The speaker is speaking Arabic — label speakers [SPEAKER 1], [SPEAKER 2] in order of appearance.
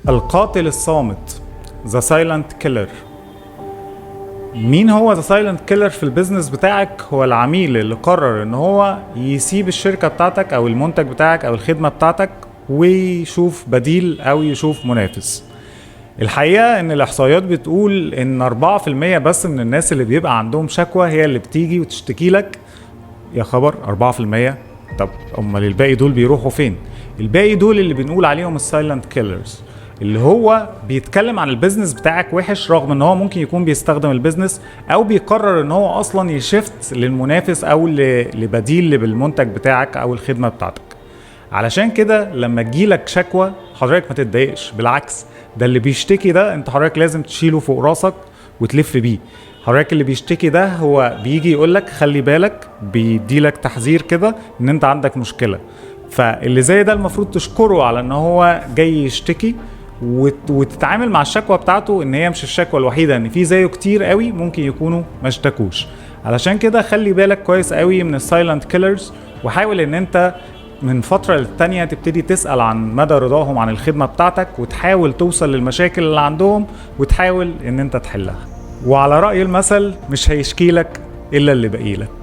[SPEAKER 1] القاتل الصامت، The Silent Killer. مين هو The Silent Killer في البيزنس بتاعك؟ هو العميل اللي قرر ان هو يسيب الشركة بتاعتك او المنتج بتاعك او الخدمة بتاعتك ويشوف بديل او يشوف منافس. الحقيقة ان الاحصائيات بتقول ان 4% بس من الناس اللي بيبقى عندهم شكوى هي اللي بتيجي وتشتكي لك. يا خبر، 4%؟ طب امال الباقي دول بيروحوا فين؟ الباقي دول اللي بنقول عليهم السايلنت كيلرز، اللي هو بيتكلم عن البيزنس بتاعك وحش رغم ان هو ممكن يكون بيستخدم البيزنس او بيقرر ان هو اصلا يشفت للمنافس او لبديل بالمنتج بتاعك او الخدمة بتاعتك. علشان كده لما تجيلك شكوى حضرتك ما تتضايقش، بالعكس ده اللي بيشتكي ده انت حضرتك لازم تشيله فوق راسك وتلف بيه. حضرتك اللي بيشتكي ده هو بيجي يقولك خلي بالك، بيديلك تحذير كده ان انت عندك مشكلة. فاللي زي ده المفروض تشكره على ان هو جاي يشتكي وتتعامل مع الشكوى بتاعته ان هي مش الشكوى الوحيدة، ان في زيه كتير قوي ممكن يكونوا ما اشتكوش. علشان كده خلي بالك كويس قوي من السايلنت كيلرز، وحاول ان انت من فترة للتانية تبتدي تسأل عن مدى رضاهم عن الخدمة بتاعتك وتحاول توصل للمشاكل اللي عندهم وتحاول ان انت تحلها. وعلى رأي المثل، مش هيشكيلك إلا اللي بقيلك.